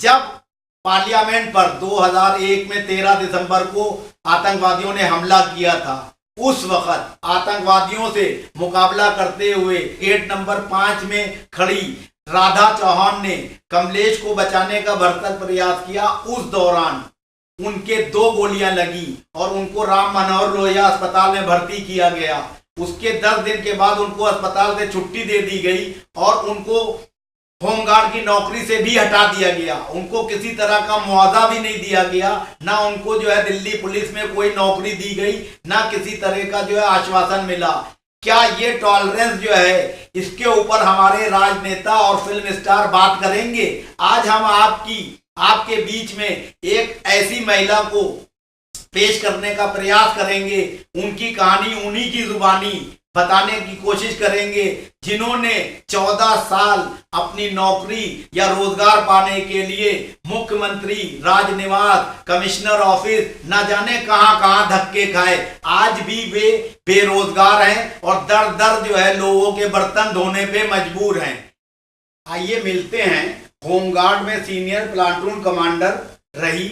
जब पार्लियामेंट पर 2001 में 13 दिसंबर को आतंकवादियों ने हमला किया था, उस वक्त आतंकवादियों से मुकाबला करते हुए गेट नंबर 5 में खड़ी राधा चौहान ने कमलेश को बचाने का भरसक प्रयास किया। उस दौरान उनके 2 गोलियां लगी और उनको राम मनोहर लोहिया अस्पताल में भर्ती किया गया। उसके 10 दिन के बाद उनको अस्पताल से छुट्टी दे दी गई और उनको होमगार्ड की नौकरी से भी हटा दिया गया। उनको किसी तरह का मुआवजा भी नहीं दिया गया, ना उनको जो है दिल्ली पुलिस में कोई नौकरी दी गई, ना किसी तरह का जो है आश्वासन मिला। क्या ये टॉलरेंस जो है, इसके ऊपर हमारे राजनेता और फिल्म स्टार बात करेंगे? आज हम आपके बीच में एक ऐसी महिला को पेश करने का प्रयास करेंगे, उनकी कहानी उन्हीं की जुबानी बताने की कोशिश करेंगे जिन्होंने 14 साल अपनी नौकरी या रोजगार पाने के लिए मुख्यमंत्री राजनिवास, कमिश्नर ऑफिस, न जाने कहां कहां धक्के खाए। आज भी वे बेरोजगार हैं और दर दर जो है लोगों के बर्तन धोने पे मजबूर हैं। आइए मिलते हैं होमगार्ड में सीनियर प्लाटून कमांडर रही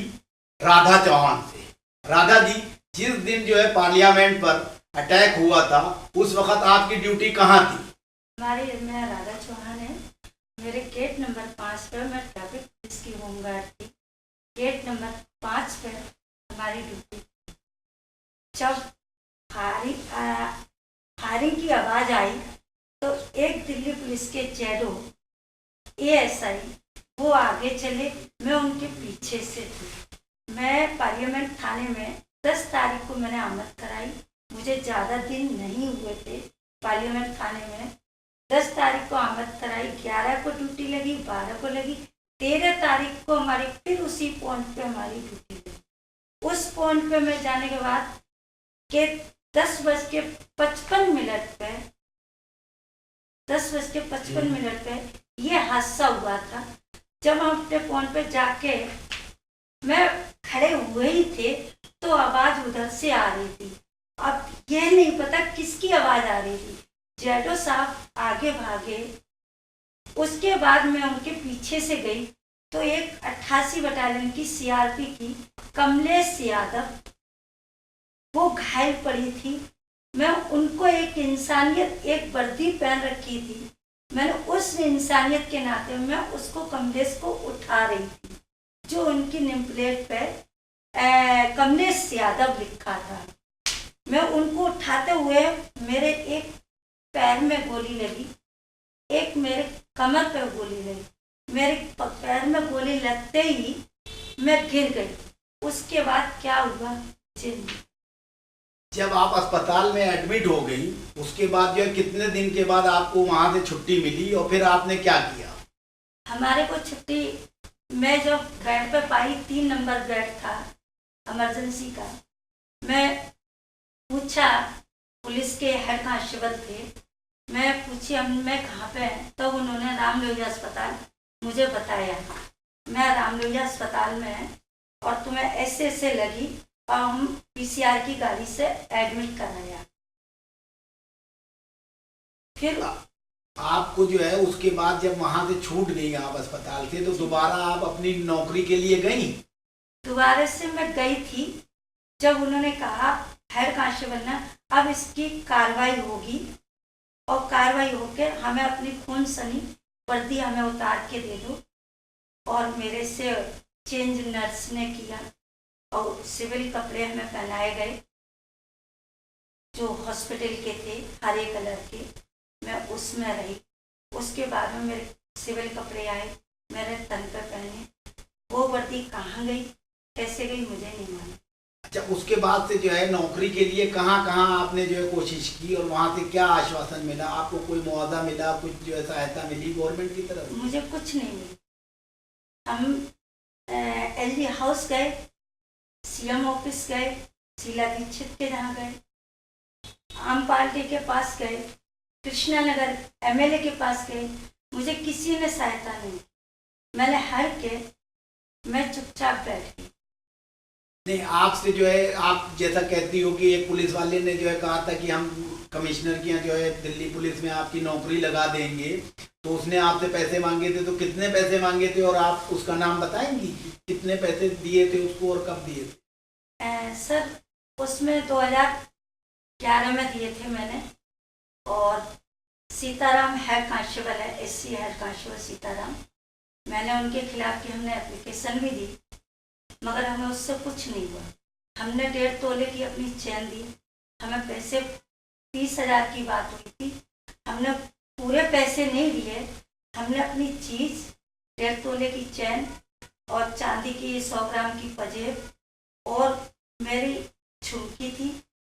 राधा चौहान से। राधा जी, जिस दिन जो है पार्लियामेंट पर अटैक हुआ था, उस वक्त आपकी ड्यूटी कहाँ थी? मैं राधा चौहान है। मेरे गेट नंबर 5 पर मैं ट्रैफिक पुलिस की होमगार्ड थी। गेट नंबर 5 पर हमारी ड्यूटी थी। जब फायरिंग की आवाज़ आई तो एक दिल्ली पुलिस के जैडो एएसआई वो आगे चले, मैं उनके पीछे से थी। मैं पार्लियामेंट थाने में 10 तारीख को मैंने आमद कराई। मुझे ज़्यादा दिन नहीं हुए थे पार्लियामेंट थाने में। 10 तारीख को आमद कराई, 11 को ड्यूटी लगी, 12 को लगी, 13 तारीख को हमारी फिर उसी पॉइंट पे हमारी ड्यूटी लगी। उस पॉइंट पे मैं जाने के बाद के 10:55 पे 10:55 पे ये हादसा हुआ था। जब हम अपने पॉइंट पे जाके मैं खड़े हुए ही थे तो आवाज़ उधर से आ रही थी। अब यह नहीं पता किसकी आवाज़ आ रही थी। जैडो साहब आगे भागे, उसके बाद मैं उनके पीछे से गई तो एक 88 बटालियन की सीआरपी की कमलेश यादव वो घायल पड़ी थी। मैं उनको एक इंसानियत, एक वर्दी पहन रखी थी, मैंने उस इंसानियत के नाते मैं उसको कमलेश को उठा रही थी, जो उनकी नेम प्लेट पे कमलेश यादव लिखा था। मैं उनको उठाते हुए मेरे एक पैर में गोली लगी, एक मेरे कमर पे गोली लगी। मेरे पैर में गोली लगते ही मैं गिर गई। उसके बाद क्या हुआ जब आप अस्पताल में एडमिट हो गई, उसके बाद जो है कितने दिन के बाद आपको वहां से छुट्टी मिली और फिर आपने क्या किया? हमारे को छुट्टी मैं जब बेड पे पाई, 3 नंबर बेड था इमरजेंसी का। मैं पूछा, पुलिस के हेड कांस्टेबल थे, मैं पूछी मैं कहाँ पे है, तो उन्होंने राम लोहिया अस्पताल मुझे बताया। मैं राम लोहिया अस्पताल में है और तुम्हें ऐसे ऐसे लगी और हम पीसीआर की गाड़ी से एडमिट कराया। फिर आपको जो है उसके बाद जब वहां से छूट गई आप अस्पताल से, तो दोबारा आप अपनी नौकरी के लिए गई? दोबारा से मैं गई थी जब उन्होंने कहा हेड कांस्टेबल ने अब इसकी कार्रवाई होगी और कार्रवाई होकर हमें अपनी खून सनी वर्दी हमें उतार के दे दो। और मेरे से चेंज नर्स ने किया और सिविल कपड़े हमें पहनाए गए जो हॉस्पिटल के थे, हरे कलर के। मैं उसमें रही। उसके बाद में मेरे सिविल कपड़े आए, मेरे तन पे पहने। वो वर्दी कहाँ गई, कैसे गई, मुझे नहीं मालूम। अच्छा, उसके बाद से जो है नौकरी के लिए कहाँ कहाँ आपने जो है कोशिश की और वहाँ से क्या आश्वासन मिला? आपको कोई मुआवजा मिला, कुछ जो है सहायता मिली गवर्नमेंट की तरफ? मुझे कुछ नहीं मिली। हम एलजी हाउस गए, सीएम ऑफिस गए, शीला दीक्षित के यहाँ गए, आम पार्टी के पास गए, कृष्णा नगर एमएलए के पास गए, मुझे किसी ने सहायता नहीं। मैंने हर के मैं चुपचाप बैठ गई। नहीं, आपसे जो है, आप जैसा कहती हो कि एक पुलिस वाले ने जो है कहा था कि हम कमिश्नर की यहाँ जो है दिल्ली पुलिस में आपकी नौकरी लगा देंगे, तो उसने आपसे पैसे मांगे थे, तो कितने पैसे मांगे थे और आप उसका नाम बताएंगी कितने पैसे दिए थे उसको और कब दिए थे? सर उसमें 2011 में दिए थे मैंने। और सीताराम हेड कांस्टेबल है, एससी हेड कांस्टेबल सीताराम, मैंने उनके खिलाफ की हमने एप्लीकेशन भी दी, मगर हमें उससे कुछ नहीं हुआ। हमने 1.5 तोले की अपनी चैन दी, हमें पैसे 30,000 की बात हुई थी, हमने पूरे पैसे नहीं दिए। हमने अपनी चीज़ 1.5 तोले की चैन और चांदी की 100 ग्राम की पजेब और मेरी झुमकी थी,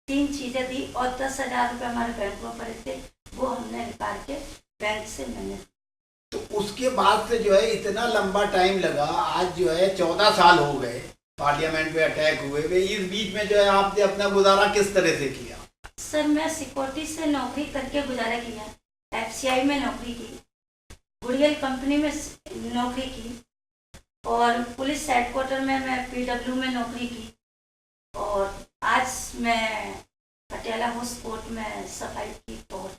3 चीज़ें दी और 10,000 रुपये हमारे बैंक में पड़े थे, वो हमने निकाल के बैंक से मैंने। तो उसके बाद से जो है इतना लंबा टाइम लगा, आज जो है 14 साल हो गए पार्लियामेंट में अटैक हुए हुए, इस बीच में जो है आपने अपना गुजारा किस तरह से किया? सर मैं सिक्योरिटी से नौकरी करके गुजारा किया, एफसीआई में नौकरी की, गुड़ियल कंपनी में नौकरी की और पुलिस हेडक्वार्टर में मैं पीडब्ल्यू में नौकरी की और आज मैं पटियाला हाउस कोर्ट में सफाई की और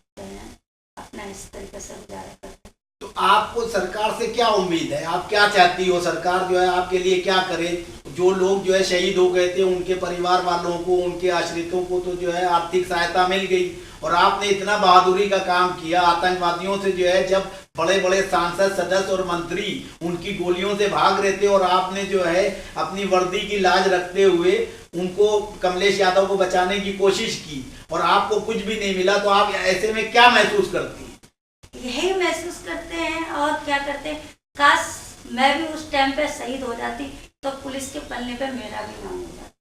अपना इस तरीके से गुजारा करती हूँ। तो आपको सरकार से क्या उम्मीद है, आप क्या चाहती हो सरकार जो है आपके लिए क्या करे? जो लोग जो है शहीद हो गए थे उनके परिवार वालों को, उनके आश्रितों को तो जो है आर्थिक सहायता मिल गई, और आपने इतना बहादुरी का काम किया, आतंकवादियों से जो है जब बड़े बड़े सांसद सदस्य और मंत्री उनकी गोलियों से भाग रहे थे और आपने जो है अपनी वर्दी की लाज रखते हुए उनको, कमलेश यादव को बचाने की कोशिश की और आपको कुछ भी नहीं मिला, तो आप ऐसे में क्या महसूस करती? यही महसूस करते हैं और क्या करते हैं, काश मैं भी उस टाइम पे शहीद हो जाती तो पुलिस के पन्ने पे मेरा भी नाम हो जाता,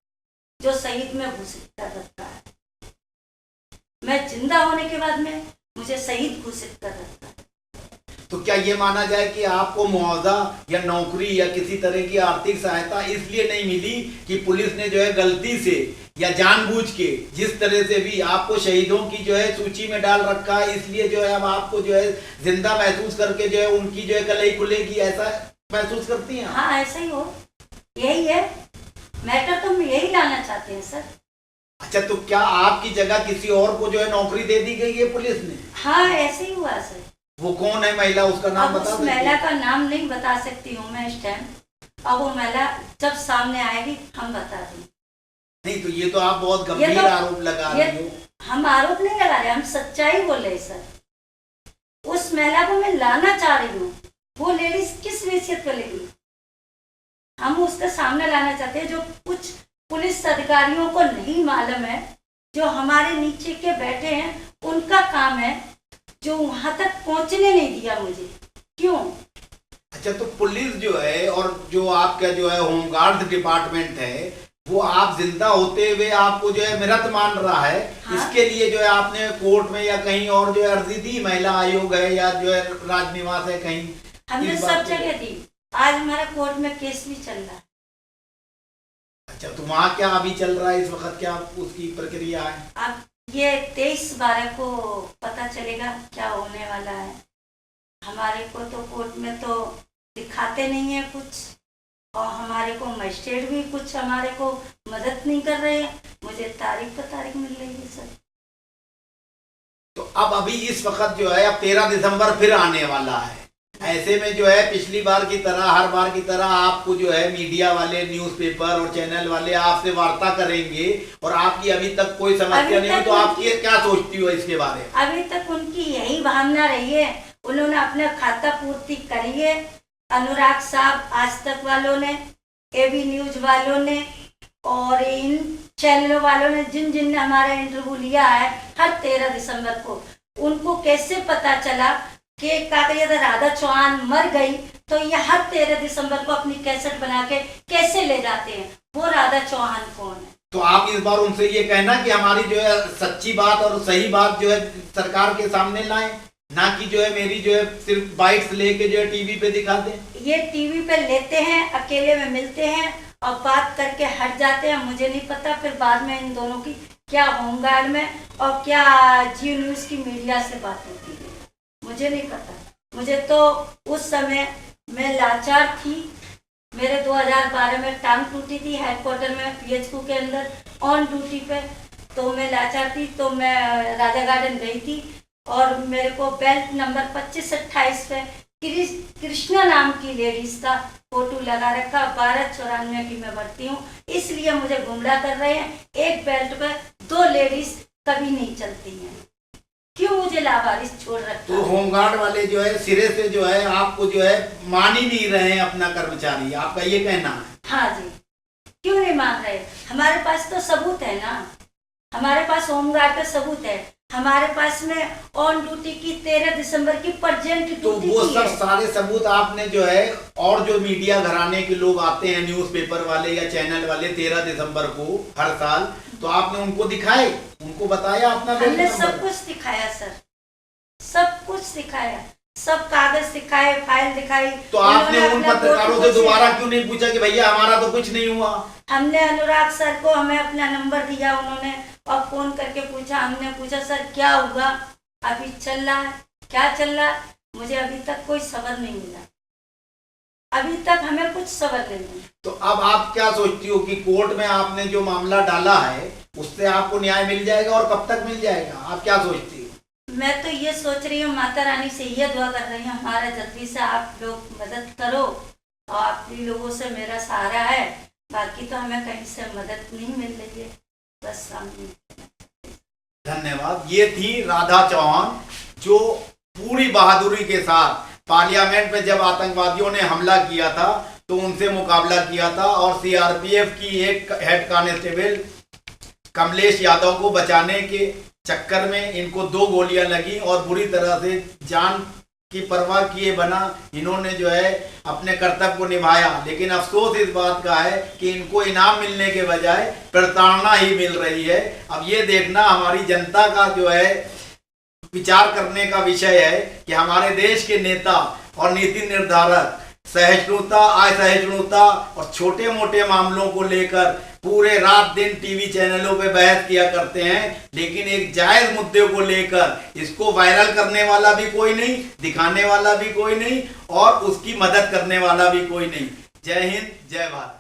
जो शहीद में घोषित कर रखा है। मैं जिंदा होने के बाद में मुझे शहीद घोषित कर रखा है। तो क्या ये माना जाए कि आपको मुआवजा या नौकरी या किसी तरह की आर्थिक सहायता इसलिए नहीं मिली कि पुलिस ने जो है गलती से या जानबूझ के जिस तरह से भी आपको शहीदों की जो है सूची में डाल रखा है, इसलिए जो है अब आपको जो है जिंदा महसूस करके जो है उनकी जो है कलई खुलेगी, ऐसा महसूस करती हैं? हाँ ऐसा ही हो, यही है मैटर, तो हम यही लाना चाहते हैं सर। अच्छा, तो क्या आपकी जगह किसी और को जो है नौकरी दे दी गई है पुलिस ने? हाँ ऐसे ही हुआ सर। वो कौन है महिला, उसका नाम बता सकती? महिला का नाम नहीं बता सकती हूँ मैं इस टाइम, अब वो महिला जब सामने आएगी हम बता देंगे। नहीं, तो ये तो आप बहुत गंभीर आरोप लगा रहे हो। हम आरोप नहीं लगा रहे, हम सच्चाई बोल रहे सर। उस महिला को मैं लाना चाह रही हूँ, वो लेडीज किस हैसियत पे लेगी, हम उसके सामने लाना चाहते हैं। जो कुछ पुलिस अधिकारियों को नहीं मालूम है, जो हमारे नीचे के बैठे हैं, उनका काम है, जो वहां तक पहुंचने नहीं दिया मुझे। क्यों? अच्छा, तो पुलिस जो है और जो आपका जो है होमगार्ड डिपार्टमेंट है, वो आप जिंदा होते हुए आपको जो है मृत मान रहा है। हाँ? इसके लिए जो है आपने कोर्ट में या कहीं और जो है अर्जी दी, महिला आयोग है या जो है राजनिवास है, कहीं हमने सब जगह दी। आज हमारा कोर्ट में केस भी चल रहा है। अच्छा, तो वहाँ क्या अभी चल रहा है इस वक्त, क्या उसकी प्रक्रिया है? अब ये 23/12 को पता चलेगा क्या होने वाला है। हमारे को तो कोर्ट में तो दिखाते नहीं है कुछ, और हमारे को मजिस्ट्रेट भी कुछ हमारे को मदद नहीं कर रहे हैं। मुझे तारीख पर तारीख मिल रही है सर। तो अब अभी इस वक्त जो है अब 13 दिसंबर फिर आने वाला है, ऐसे में जो है पिछली बार की तरह, हर बार की तरह आपको जो है मीडिया वाले, न्यूज़पेपर और चैनल वाले आपसे वार्ता करेंगे और आपकी अभी तक कोई समस्या नहीं है, तो आप ये क्या सोचती हो इसके बारे में? अभी तक उनकी यही भावना रही है, उन्होंने अपने खाता पूर्ति करी है। अनुराग साहब, आज तक वालों ने, एबी न्यूज वालों ने और इन चैनलों वालों ने, जिन जिन ने हमारा इंटरव्यू लिया है हर 13 दिसंबर को, उनको कैसे पता चला कि काकरिया राधा चौहान मर गई, तो ये हर 13 दिसंबर को अपनी कैसेट बना के कैसे ले जाते हैं, वो राधा चौहान कौन है? तो आप इस बार उनसे ये कहना कि हमारी जो है सच्ची बात और सही बात जो है सरकार के सामने लाएं, ना कि जो है मेरी जो है सिर्फ बाइट्स लेके जो है टीवी पे दिखा दें। ये टीवी पे लेते हैं, अकेले में मिलते हैं और बात करके हट जाते हैं। मुझे नहीं पता फिर बाद में इन दोनों की क्या होमगार्ड में और क्या जियो न्यूज की मीडिया से बात होती है, मुझे नहीं पता। मुझे तो उस समय मैं लाचार थी, मेरे 2012 में टांग टूटी थी हेडक्वार्टर में पीएचक्यू के अंदर ऑन ड्यूटी पे। तो मैं लाचार थी, तो मैं राजा गार्डन गई थी और मेरे को बेल्ट नंबर 2528 पे कृष्णा नाम की लेडीज का फोटो लगा रखा। 1294 की मैं भर्ती हूँ, इसलिए मुझे गुमराह कर रहे हैं। एक बेल्ट पे 2 लेडीज कभी नहीं चलती हैं, क्यों मुझे लावारिस छोड़ रखा? तो होमगार्ड वाले जो है सिरे से जो है आपको जो है मान ही नहीं रहे हैं अपना कर्मचारी, आपका ये कहना है? हाँ जी, क्यों नहीं मान रहे? हमारे पास तो सबूत है ना, हमारे पास होमगार्ड का सबूत है। हमारे पास में ऑन ड्यूटी की 13 दिसंबर की प्रेजेंट ड्यूटी तो वो की सब है। सारे सबूत आपने जो है, और जो मीडिया घराने के लोग आते हैं न्यूज़पेपर वाले या चैनल वाले 13 दिसंबर को हर साल, तो आपने उनको दिखाए, उनको बताया अपना बेल्ट हमने नंबर? सब कुछ दिखाया सर, सब कुछ दिखाया, सब कागज दिखाए, फाइल दिखाई। तो आपने उन्होंने उन अपना पत्रकारों फोटो से को दोबारा शेयर- क्यों नहीं पूछा कि भैया हमारा तो कुछ नहीं हुआ? हमने अनुराग सर को हमें अपना नंबर दिया, उन्होंने और फोन करके पूछा। हमने पूछा सर क्या हुआ, अभी चल रहा है, क्या चल रहा है? मुझे अभी तक कोई खबर नहीं मिला, अभी तक हमें कुछ खबर नहीं मिला। तो अब आप क्या सोचती हो कि कोर्ट में आपने जो मामला डाला है उससे आपको न्याय मिल जाएगा, और कब तक मिल जाएगा, आप क्या सोचती हो? मैं तो ये सोच रही हूँ, माता रानी से ये दुआ कर रही हूँ, हमारा जल्दी से आप लोग मदद करो, और आप ही लोगों से मेरा सहारा है, बाकी तो हमें कहीं से मदद नहीं मिल रही है, बस हम। धन्यवाद। ये थी राधा चौहान, जो पूरी बहादुरी के साथ पार्लियामेंट में जब आतंकवादियों ने हमला किया था तो उनसे मुकाबला किया था, और सीआरपीएफ की एक हेड कांस्टेबल कमलेश यादव को बचाने के चक्कर में इनको 2 गोलियां लगी और बुरी तरह से जान की परवाह किए बना इन्होंने जो है अपने कर्तव्य को निभाया। लेकिन अफसोस इस बात का है कि इनको इनाम मिलने के बजाय प्रताड़ना ही मिल रही है। अब ये देखना हमारी जनता का जो है विचार करने का विषय है कि हमारे देश के नेता और नीति निर्धारक सहिष्णुता, असहिष्णुता और छोटे मोटे मामलों को लेकर पूरे रात दिन टीवी चैनलों पे बहस किया करते हैं, लेकिन एक जायज मुद्दे को लेकर इसको वायरल करने वाला भी कोई नहीं, दिखाने वाला भी कोई नहीं, और उसकी मदद करने वाला भी कोई नहीं। जय हिंद, जय भारत।